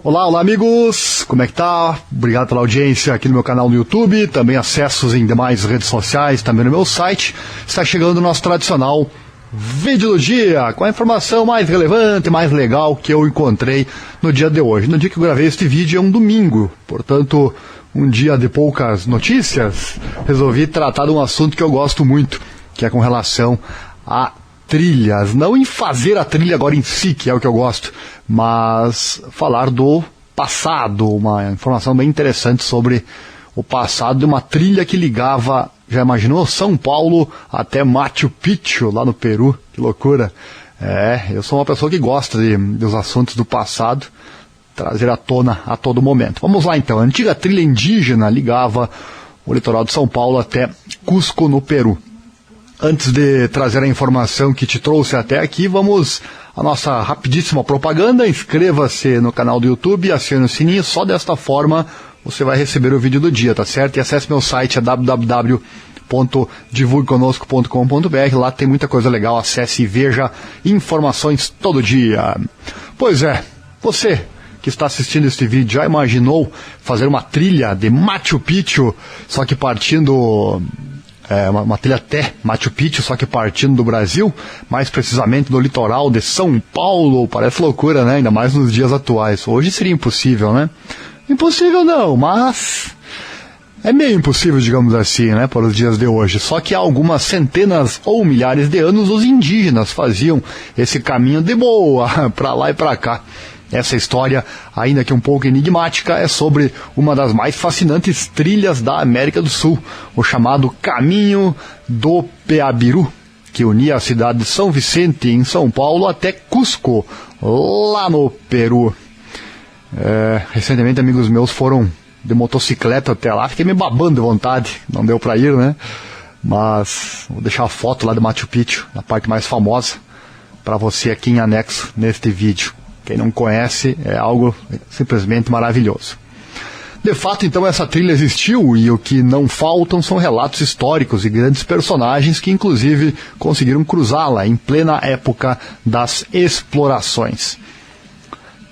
Olá, olá amigos, como é que tá? Obrigado pela audiência aqui no meu canal no YouTube, também acessos em demais redes sociais, também no meu site. Está chegando o nosso tradicional vídeo do dia, com a informação mais relevante, mais legal que eu encontrei no dia de hoje. No dia que eu gravei este vídeo é um domingo, portanto, um dia de poucas notícias, resolvi tratar de um assunto que eu gosto muito, que é com relação a trilhas, não em fazer a trilha agora em si, que é o que eu gosto, mas falar do passado, uma informação bem interessante sobre o passado de uma trilha que ligava, já imaginou, São Paulo até Machu Picchu, lá no Peru, que loucura. Eu sou uma pessoa que gosta dos assuntos do passado, trazer à tona a todo momento. Vamos lá então, a antiga trilha indígena ligava o litoral de São Paulo até Cusco, no Peru. Antes de trazer a informação que te trouxe até aqui, vamos à nossa rapidíssima propaganda. Inscreva-se no canal do YouTube e acione o sininho. Só desta forma você vai receber o vídeo do dia, tá certo? E acesse meu site, é www.divulgueconosco.com.br. Lá tem muita coisa legal. Acesse e veja informações todo dia. Pois é, você que está assistindo este vídeo já imaginou fazer uma trilha de Machu Picchu, só que partindo... uma trilha até Machu Picchu, só que partindo do Brasil, mais precisamente do litoral de São Paulo? Parece loucura, né? Ainda mais nos dias atuais. Hoje seria impossível, né? Impossível não, mas é meio impossível, digamos assim, né? Para os dias de hoje. Só que há algumas centenas ou milhares de anos os indígenas faziam esse caminho de boa, para lá e para cá. Essa história, ainda que um pouco enigmática, é sobre uma das mais fascinantes trilhas da América do Sul, o chamado Caminho do Peabiru, que unia a cidade de São Vicente, em São Paulo, até Cusco, lá no Peru. Recentemente amigos meus foram de motocicleta até lá, fiquei me babando de vontade, não deu para ir, né? Mas vou deixar a foto lá de Machu Picchu, na parte mais famosa, para você aqui em anexo neste vídeo. Quem não conhece, é algo simplesmente maravilhoso. De fato, então, essa trilha existiu e o que não faltam são relatos históricos e grandes personagens que, inclusive, conseguiram cruzá-la em plena época das explorações.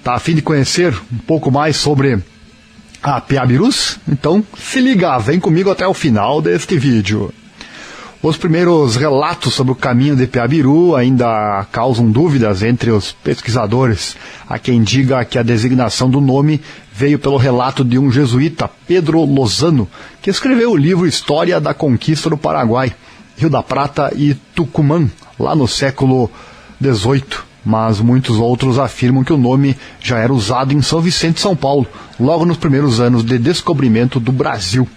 Tá a fim de conhecer um pouco mais sobre a Peabirus? Então, se liga, vem comigo até o final deste vídeo. Os primeiros relatos sobre o caminho de Peabiru ainda causam dúvidas entre os pesquisadores. Há quem diga que a designação do nome veio pelo relato de um jesuíta, Pedro Lozano, que escreveu o livro História da Conquista do Paraguai, Rio da Prata e Tucumã, lá no século XVIII. Mas muitos outros afirmam que o nome já era usado em São Vicente, São Paulo, logo nos primeiros anos de descobrimento do Brasil.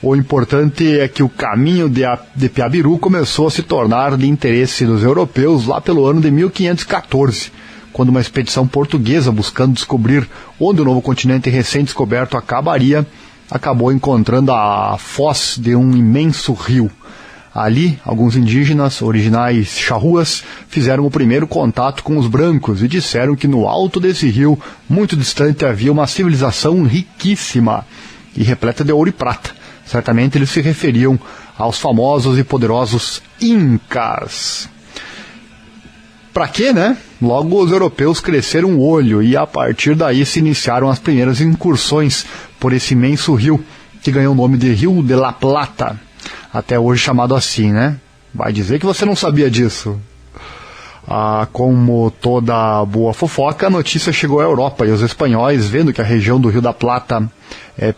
O importante é que o caminho de Peabiru começou a se tornar de interesse dos europeus lá pelo ano de 1514, quando uma expedição portuguesa buscando descobrir onde o novo continente recém-descoberto acabou encontrando a foz de um imenso rio. Ali, alguns indígenas, originais charruas, fizeram o primeiro contato com os brancos e disseram que no alto desse rio, muito distante, havia uma civilização riquíssima e repleta de ouro e prata. Certamente eles se referiam aos famosos e poderosos Incas. Para quê, né? Logo os europeus cresceram o olho e a partir daí se iniciaram as primeiras incursões por esse imenso rio, que ganhou o nome de Rio de la Plata, até hoje chamado assim, né? Vai dizer que você não sabia disso. Como toda boa fofoca, a notícia chegou à Europa e os espanhóis, vendo que a região do Rio da Plata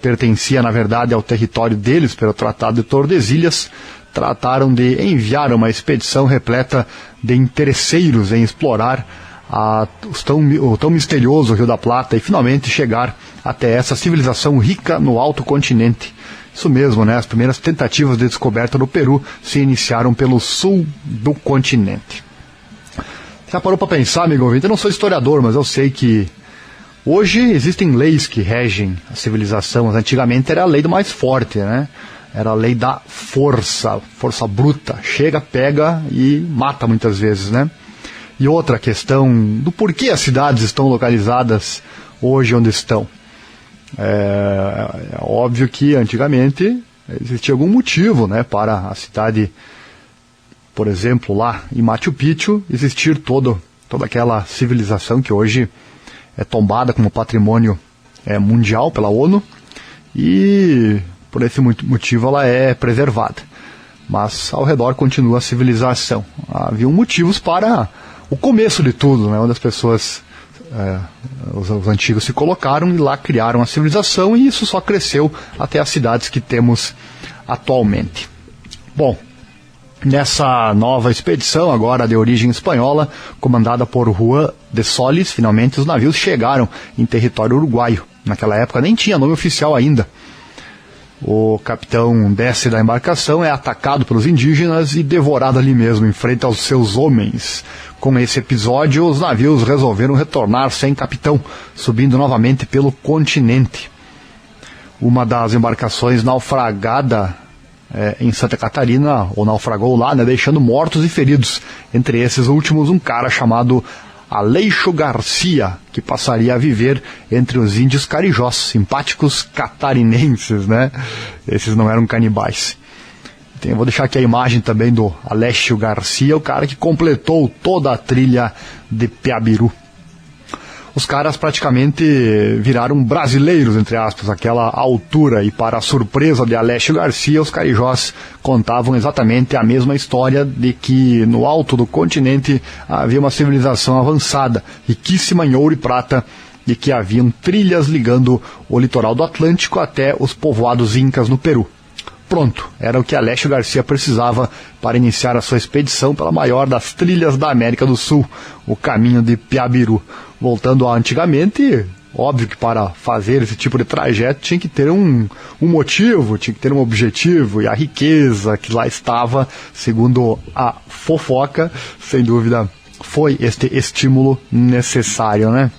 pertencia, na verdade, ao território deles pelo Tratado de Tordesilhas, trataram de enviar uma expedição repleta de interesseiros em explorar o tão misterioso Rio da Plata e finalmente chegar até essa civilização rica no alto continente. Isso mesmo, né? As primeiras tentativas de descoberta do Peru se iniciaram pelo sul do continente. Já parou para pensar, amigo ouvinte? Eu não sou historiador, mas eu sei que hoje existem leis que regem a civilização. Mas antigamente era a lei do mais forte, né? Era a lei da força bruta. Chega, pega e mata muitas vezes, né? E outra questão do porquê as cidades estão localizadas hoje onde estão. É óbvio que antigamente existia algum motivo, né, para a cidade, por exemplo, lá em Machu Picchu, existir toda aquela civilização que hoje é tombada como patrimônio mundial pela ONU e por esse motivo ela é preservada. Mas ao redor continua a civilização. Haviam motivos para o começo de tudo, né, onde as pessoas, os antigos se colocaram e lá criaram a civilização, e isso só cresceu até as cidades que temos atualmente. Bom, nessa nova expedição, agora de origem espanhola, comandada por Juan de Solis, finalmente os navios chegaram em território uruguaio. Naquela época nem tinha nome oficial ainda. O capitão desce da embarcação, é atacado pelos indígenas e devorado ali mesmo, em frente aos seus homens. Com esse episódio, os navios resolveram retornar sem capitão, subindo novamente pelo continente. Uma das embarcações naufragada em Santa Catarina, ou naufragou lá, né, deixando mortos e feridos. Entre esses últimos, um cara chamado Aleixo Garcia, que passaria a viver entre os índios carijós, simpáticos catarinenses, né? Esses não eram canibais. Eu vou deixar aqui a imagem também do Aleixo Garcia, o cara que completou toda a trilha de Piabiru. Os caras praticamente viraram brasileiros, entre aspas, àquela altura, e para a surpresa de Aleixo Garcia, os carijós contavam exatamente a mesma história de que no alto do continente havia uma civilização avançada, riquíssima em ouro e prata, e que haviam trilhas ligando o litoral do Atlântico até os povoados incas no Peru. Pronto, era o que Aleixo Garcia precisava para iniciar a sua expedição pela maior das trilhas da América do Sul, o caminho de Piabiru. Voltando a antigamente, óbvio que para fazer esse tipo de trajeto tinha que ter um motivo, tinha que ter um objetivo, e a riqueza que lá estava, segundo a fofoca, sem dúvida foi este estímulo necessário, né?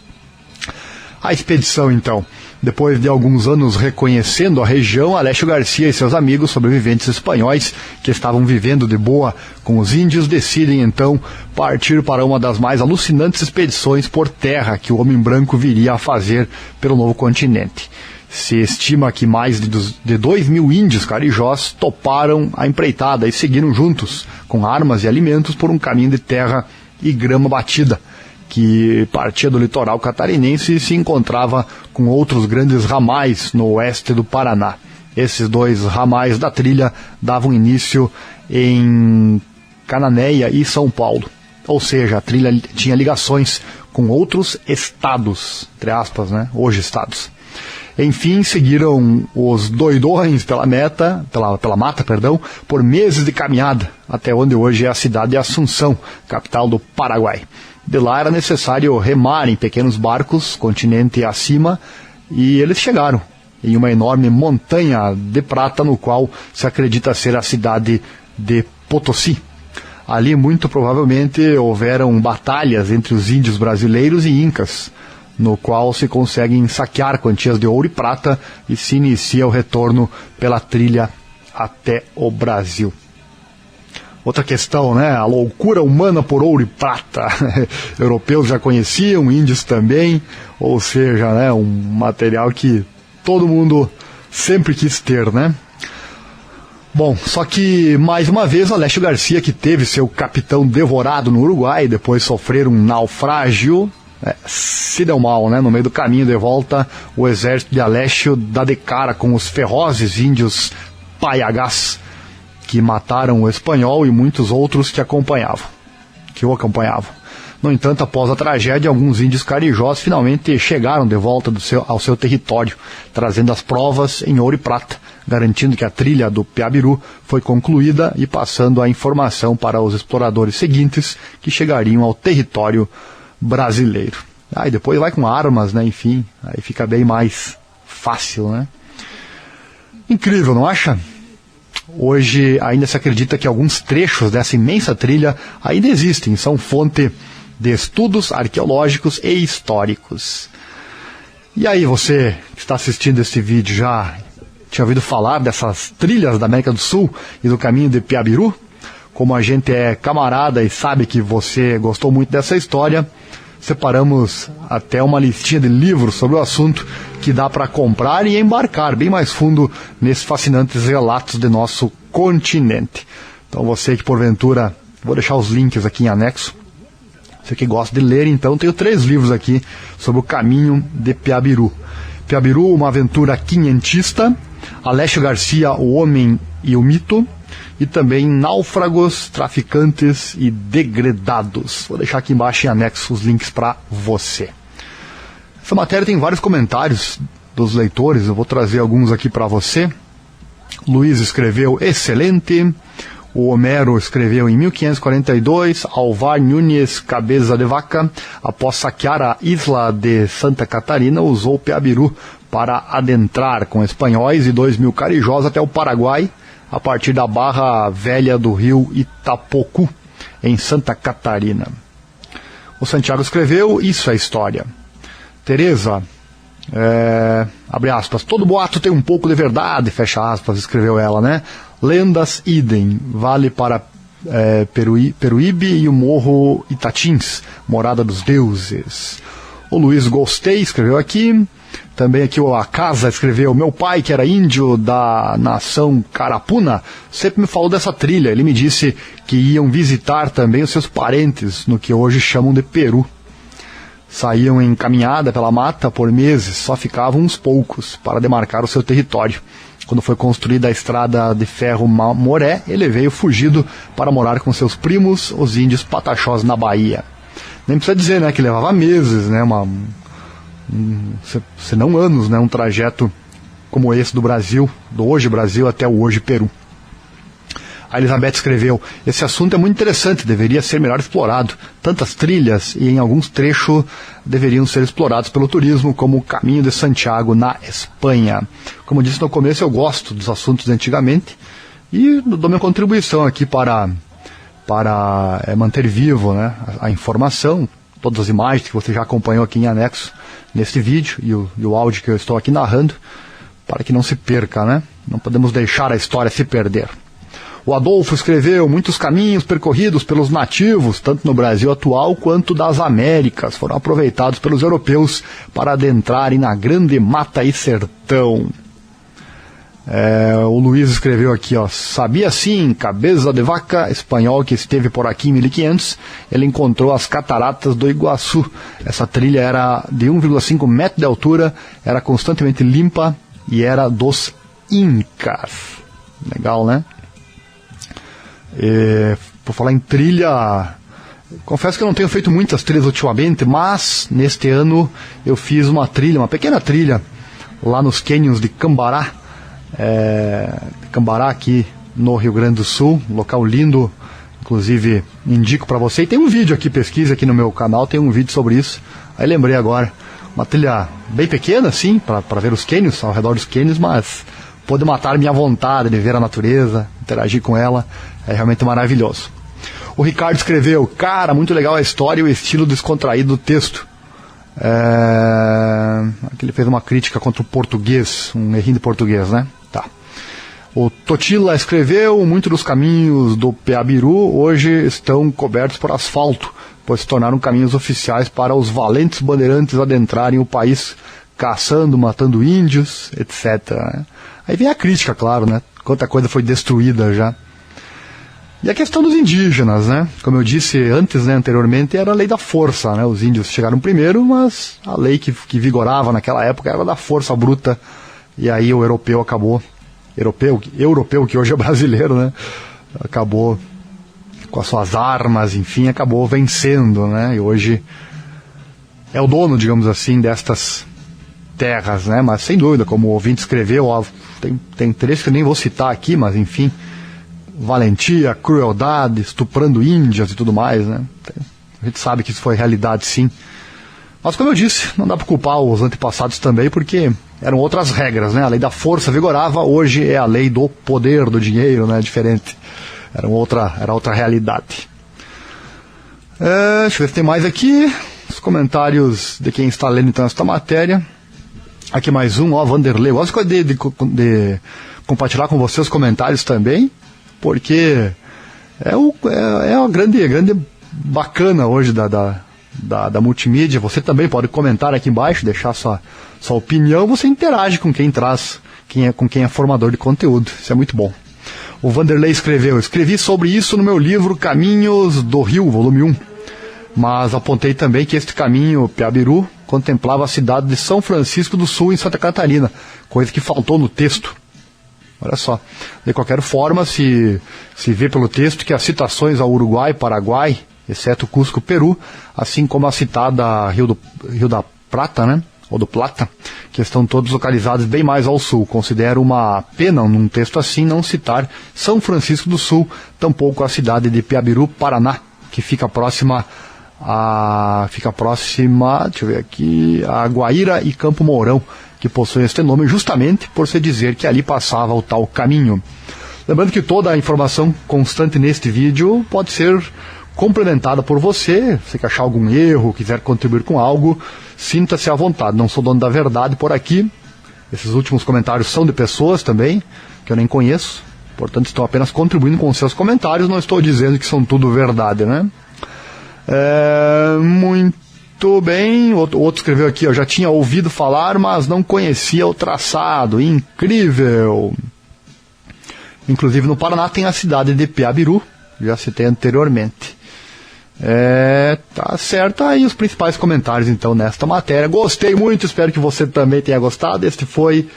A expedição, então, depois de alguns anos reconhecendo a região, Aleixo Garcia e seus amigos sobreviventes espanhóis, que estavam vivendo de boa com os índios, decidem então partir para uma das mais alucinantes expedições por terra que o homem branco viria a fazer pelo novo continente. Se estima que mais de 2.000 índios carijós toparam a empreitada e seguiram juntos, com armas e alimentos, por um caminho de terra e grama batida, que partia do litoral catarinense e se encontrava com outros grandes ramais no oeste do Paraná. Esses dois ramais da trilha davam início em Cananéia e São Paulo. Ou seja, a trilha tinha ligações com outros estados, entre aspas, né? Hoje estados. Enfim, seguiram os doidões pela mata, por meses de caminhada, até onde hoje é a cidade de Assunção, capital do Paraguai. De lá era necessário remar em pequenos barcos, continente acima, e eles chegaram em uma enorme montanha de prata, no qual se acredita ser a cidade de Potosí. Ali, muito provavelmente, houveram batalhas entre os índios brasileiros e incas, no qual se conseguem saquear quantias de ouro e prata e se inicia o retorno pela trilha até o Brasil. Outra questão, né? A loucura humana por ouro e prata. Europeus já conheciam, índios também, ou seja, né, um material que todo mundo sempre quis ter, né? Bom, só que, mais uma vez, Aleixo Garcia, que teve seu capitão devorado no Uruguai, depois sofrer um naufrágio, se deu mal, né? No meio do caminho de volta, o exército de Aleixo dá de cara com os ferozes índios Payagás, que mataram o espanhol e muitos outros que o acompanhavam. No entanto, após a tragédia, alguns índios carijós finalmente chegaram de volta ao seu território, trazendo as provas em ouro e prata, garantindo que a trilha do Piabiru foi concluída e passando a informação para os exploradores seguintes que chegariam ao território brasileiro. E depois vai com armas, né? Enfim, aí fica bem mais fácil, né? Incrível, não acha? Hoje ainda se acredita que alguns trechos dessa imensa trilha ainda existem, são fonte de estudos arqueológicos e históricos. E aí, você que está assistindo esse vídeo, já tinha ouvido falar dessas trilhas da América do Sul e do caminho de Piabiru? Como a gente é camarada e sabe que você gostou muito dessa história, separamos até uma listinha de livros sobre o assunto que dá para comprar e embarcar bem mais fundo nesses fascinantes relatos de nosso continente. Então você que porventura, vou deixar os links aqui em anexo, Você que gosta de ler, então, tenho 3 livros aqui sobre o caminho de Piabiru. Piabiru, uma aventura quinhentista. Aleixo Garcia, O Homem e o Mito. E também Náufragos, Traficantes e Degredados. Vou deixar aqui embaixo em anexo os links para você. Essa matéria tem vários comentários dos leitores, eu vou trazer alguns aqui para você. Luiz escreveu: excelente. O Homero escreveu: em 1542, Alvar Nunes Cabeça de Vaca, após saquear a isla de Santa Catarina, usou o Piabiru para adentrar com espanhóis e 2.000 carijós até o Paraguai, a partir da Barra Velha do rio Itapocu, em Santa Catarina. O Santiago escreveu: isso é história. Tereza, abre aspas, todo boato tem um pouco de verdade, fecha aspas, escreveu ela, né? Lendas idem, vale para Peruíbe e o Morro Itatins, morada dos deuses. O Luiz Gostei escreveu aqui. Também aqui a Casa escreveu: meu pai, que era índio da nação Carapuna, sempre me falou dessa trilha. Ele me disse que iam visitar também os seus parentes no que hoje chamam de Peru. Saíam em caminhada pela mata por meses, só ficavam uns poucos para demarcar o seu território. Quando foi construída a estrada de ferro Moré, ele veio fugido para morar com seus primos, os índios Pataxós, na Bahia. Nem precisa dizer, né, que levava meses, né, se não anos, né, um trajeto como esse do Brasil, do hoje Brasil até o hoje Peru. A Elizabeth escreveu: esse assunto é muito interessante, deveria ser melhor explorado. Tantas trilhas e em alguns trechos deveriam ser explorados pelo turismo, como o Caminho de Santiago na Espanha. Como disse no começo, eu gosto dos assuntos de antigamente e dou minha contribuição aqui para manter vivo, né, a informação, todas as imagens que você já acompanhou aqui em anexo nesse vídeo e o áudio que eu estou aqui narrando, para que não se perca, né? Não podemos deixar a história se perder. O Adolfo escreveu: muitos caminhos percorridos pelos nativos, tanto no Brasil atual quanto das Américas, foram aproveitados pelos europeus para adentrarem na grande mata e sertão. O Luiz escreveu aqui, ó: sabia sim, Cabeça de Vaca, espanhol que esteve por aqui em 1500, ele encontrou as cataratas do Iguaçu. Essa trilha era de 1,5 metro de altura, era constantemente limpa e era dos Incas. Legal, né? Por falar em trilha, confesso que eu não tenho feito muitas trilhas ultimamente, mas neste ano eu fiz uma pequena trilha lá nos cânions de Cambará, aqui no Rio Grande do Sul, um local lindo, inclusive indico para você. E tem um vídeo aqui, pesquisa aqui no meu canal, tem um vídeo sobre isso. Aí lembrei agora, uma trilha bem pequena, assim, para ver os cânions, ao redor dos cânions, mas pode matar minha vontade de ver a natureza, interagir com ela, é realmente maravilhoso. O Ricardo escreveu: cara, muito legal a história e o estilo descontraído do texto. Aqui ele fez uma crítica contra o português, um errinho de português, né? Tá. O Totila escreveu: muitos dos caminhos do Piabiru hoje estão cobertos por asfalto, pois se tornaram caminhos oficiais para os valentes bandeirantes adentrarem o país, caçando, matando índios, etc. Aí vem a crítica, claro, né? Quanta coisa foi destruída já. E a questão dos indígenas, né? Como eu disse antes, né, anteriormente, era a lei da força, né? Os índios chegaram primeiro, mas a lei que vigorava naquela época era da força bruta. E aí o europeu que hoje é brasileiro, né? Acabou com as suas armas, enfim, acabou vencendo, né? E hoje é o dono, digamos assim, destas terras, né? Mas sem dúvida, como o ouvinte escreveu, ó, tem trechos que eu nem vou citar aqui, mas enfim, valentia, crueldade, estuprando índias e tudo mais, né? A gente sabe que isso foi realidade, sim. Mas como eu disse, não dá para culpar os antepassados também, porque eram outras regras, né? A lei da força vigorava, hoje é a lei do poder, do dinheiro, né? Diferente. Era outra realidade. Deixa eu ver se tem mais aqui. Os comentários de quem está lendo então esta matéria. Aqui mais um, ó, Vanderlei. Eu gosto de compartilhar com você os comentários também, porque é uma grande bacana hoje da multimídia. Você também pode comentar aqui embaixo, deixar sua opinião, você interage com quem traz, com quem é formador de conteúdo. Isso é muito bom. O Vanderlei escrevi sobre isso no meu livro Caminhos do Rio, volume 1. mas apontei também que este caminho Piabiru contemplava a cidade de São Francisco do Sul, em Santa Catarina, coisa que faltou no texto. Olha só. De qualquer forma, se vê pelo texto que as citações ao Uruguai, Paraguai, exceto Cusco, Peru, assim como a citada Rio da Prata, né? Ou do Plata, que estão todos localizados bem mais ao sul. Considero uma pena, num texto assim, não citar São Francisco do Sul, tampouco a cidade de Piabiru, Paraná, que fica próxima, deixa eu ver aqui, a Guaíra e Campo Mourão, que possuem este nome justamente por se dizer que ali passava o tal caminho. Lembrando que toda a informação constante neste vídeo pode ser complementada por você. Se você achar algum erro, quiser contribuir com algo, sinta-se à vontade. Não sou dono da verdade por aqui. Esses últimos comentários são de pessoas também, que eu nem conheço. Portanto, estou apenas contribuindo com os seus comentários. Não estou dizendo que são tudo verdade, né? Muito bem. Outro escreveu aqui, eu já tinha ouvido falar, mas não conhecia o traçado. Incrível! Inclusive no Paraná tem a cidade de Piabiru, já citei anteriormente. Tá certo aí os principais comentários então nesta matéria. Gostei muito, espero que você também tenha gostado. Este foi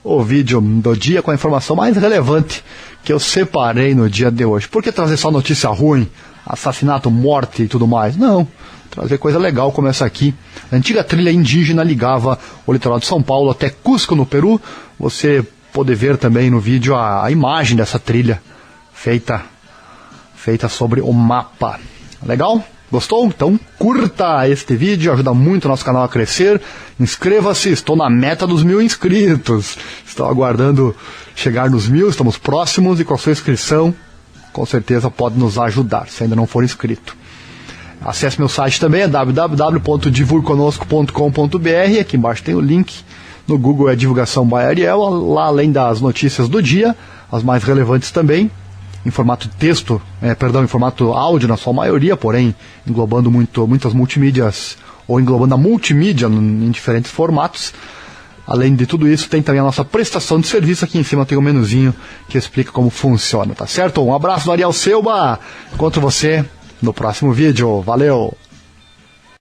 o vídeo do dia com a informação mais relevante que eu separei no dia de hoje. Por que trazer só notícia ruim, assassinato, morte e tudo mais? Não, trazer coisa legal como essa aqui. A antiga trilha indígena ligava o litoral de São Paulo até Cusco, no Peru. Você pode ver também no vídeo a imagem dessa trilha feita sobre o mapa. Legal? Gostou? Então curta este vídeo, ajuda muito o nosso canal a crescer. Inscreva-se, estou na meta dos 1000 inscritos. Estou aguardando chegar nos 1000, estamos próximos, e com a sua inscrição, com certeza pode nos ajudar, se ainda não for inscrito. Acesse meu site também, é www.divulgueconosco.com.br. Aqui embaixo tem o link. No Google é Divulgação by Ariel. Lá, além das notícias do dia, as mais relevantes também, em formato texto, em formato áudio na sua maioria, porém englobando muitas multimídias, ou englobando a multimídia em diferentes formatos. Além de tudo isso, tem também a nossa prestação de serviço. Aqui em cima tem um menuzinho que explica como funciona, tá certo? Um abraço do Ariel Selba, encontro você no próximo vídeo, valeu!